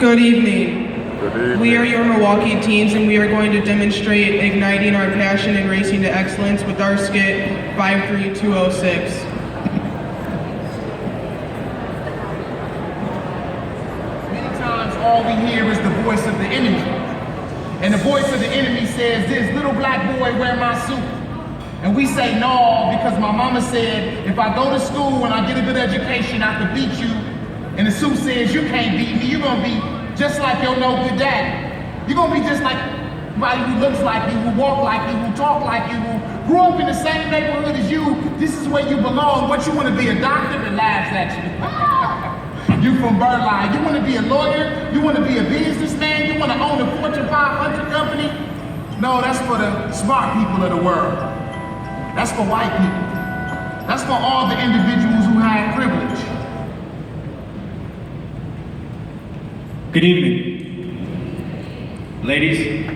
Good evening. Good evening. We are your Milwaukee teams, and we are going to demonstrate igniting our passion and racing to excellence with our skit 53206. Many times all we hear is the voice of the enemy. And the voice of the enemy says this, little black boy, wear my suit. And we say no, because my mama said, if I go to school and I get a good education, I can beat you. And the suit says, you can't beat me. You're gonna be just like your no good daddy. You're gonna be just like somebody who looks like you, who walk like you, who talk like you, who grew up in the same neighborhood as you. This is where you belong. What, you wanna be a doctor that laughs at you? You from Berlin. You wanna be a lawyer? You wanna be a businessman? You wanna own a Fortune 500 company? No, that's for the smart people of the world. That's for white people. That's for all the individuals who have privilege. Good evening. Ladies,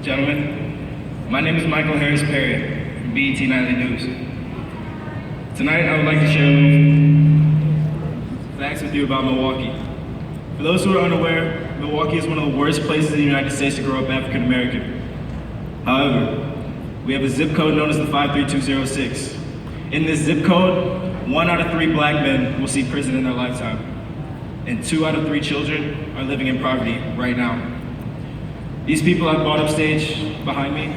gentlemen, my name is Michael Harris Perry from BET Nightly News. Tonight I would like to share a little facts with you about Milwaukee. For those who are unaware, Milwaukee is one of the worst places in the United States to grow up African American. However, we have a zip code known as the 53206. In this zip code, 1 out of 3 black men will see prison in their lifetime. And 2 out of 3 children are living in poverty right now. These people I've brought up stage behind me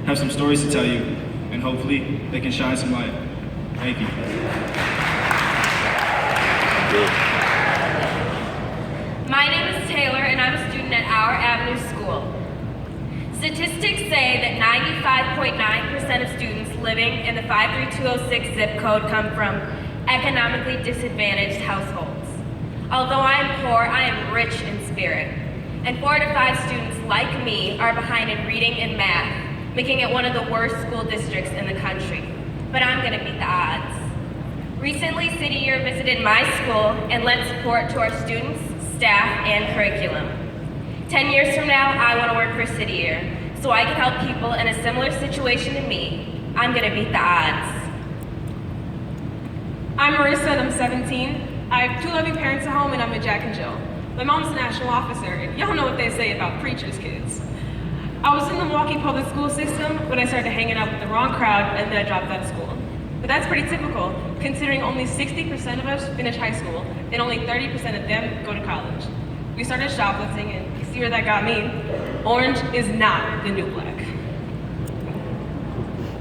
have some stories to tell you, and hopefully they can shine some light. Thank you. My name is Taylor, and I'm a student at Our Avenue School. Statistics say that 95.9% of students living in the 53206 zip code come from economically disadvantaged households. Although I am poor, I am rich in spirit. And 4 to 5 students like me are behind in reading and math, making it one of the worst school districts in the country. But I'm gonna beat the odds. Recently, City Year visited my school and lent support to our students, staff, and curriculum. 10 years from now, I wanna work for City Year, so I can help people in a similar situation to me. I'm gonna beat the odds. I'm Marissa and I'm 17. I have 2 loving parents at home and I'm with Jack and Jill. My mom's a national officer, and y'all know what they say about preacher's kids. I was in the Milwaukee public school system when I started hanging out with the wrong crowd, and then I dropped out of school. But that's pretty typical, considering only 60% of us finish high school, and only 30% of them go to college. We started shoplifting, and you see where that got me? Orange is not the new black.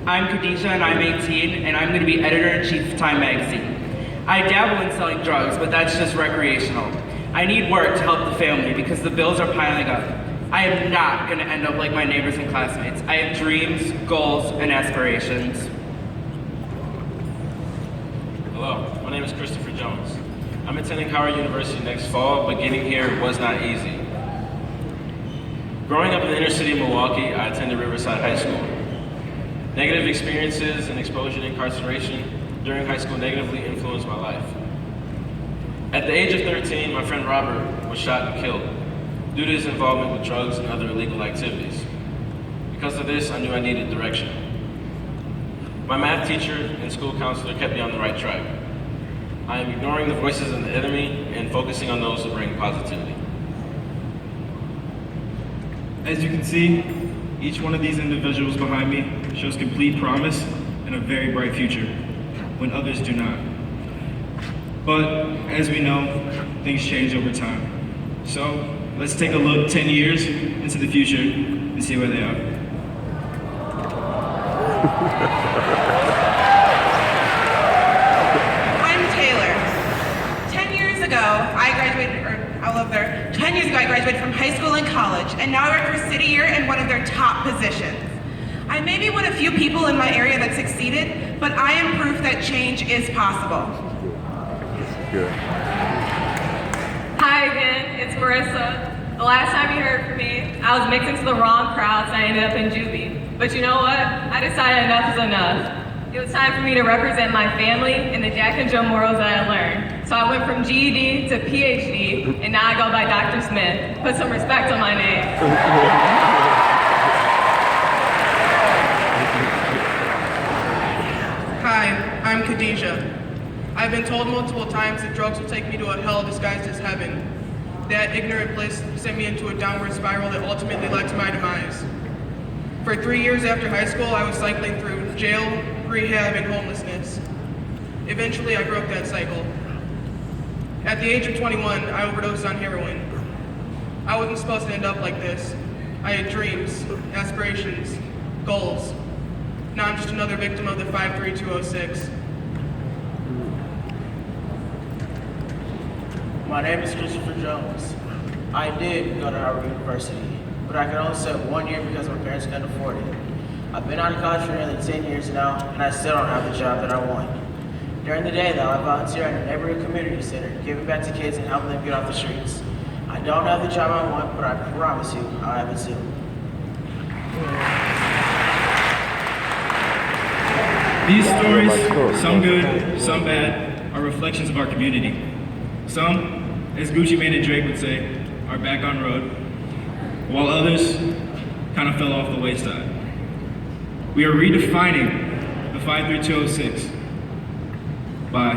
I'm Khadijah and I'm 18, and I'm going to be editor-in-chief of Time magazine. I dabble in selling drugs, but that's just recreational. I need work to help the family because the bills are piling up. I am not going to end up like my neighbors and classmates. I have dreams, goals, and aspirations. Hello, my name is Christopher Jones. I'm attending Howard University next fall, but getting here was not easy. Growing up in the inner city of Milwaukee, I attended Riverside High School. Negative experiences and exposure to incarceration during high school negatively influenced my life. At the age of 13, my friend Robert was shot and killed due to his involvement with drugs and other illegal activities. Because of this, I knew I needed direction. My math teacher and school counselor kept me on the right track. I am ignoring the voices of the enemy and focusing on those who bring positivity. As you can see, each one of these individuals behind me shows complete promise and a very bright future, when others do not. But as we know, things change over time. So let's take a look 10 years into the future and see where they are. I'm Taylor. 10 years ago, I graduated from high school and college, and now I work for City Year in one of their top positions. I may be one of few people in my area that succeeded, but I am proof that change is possible. Good. Hi again, it's Marissa. The last time you heard from me, I was mixed into the wrong crowd, so I ended up in juvie. But you know what? I decided enough is enough. It was time for me to represent my family and the Jack and Jill morals that I learned. So I went from GED to PhD, and now I go by Dr. Smith. Put some respect on my name. Hi, I'm Khadijah. I've been told multiple times that drugs will take me to a hell disguised as heaven. That ignorant bliss sent me into a downward spiral that ultimately led to my demise. For 3 years after high school, I was cycling through jail, rehab, and homelessness. Eventually, I broke that cycle. At the age of 21, I overdosed on heroin. I wasn't supposed to end up like this. I had dreams, aspirations, goals. Now I'm just another victim of the 53206. My name is Christopher Jones. I did go to Howard University, but I could only sit 1 year because my parents couldn't afford it. I've been out of college for nearly 10 years now, and I still don't have the job that I want. During the day, though, I volunteer at a neighborhood community center, giving back to kids and helping them get off the streets. I don't have the job I want, but I promise you, I'll have it soon. These stories, some good, some bad, are reflections of our community. Some, as Gucci Mane and Drake would say, are back on road, while others kind of fell off the wayside. We are redefining the 53206 by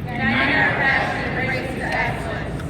Uniting our passion and race to excellence.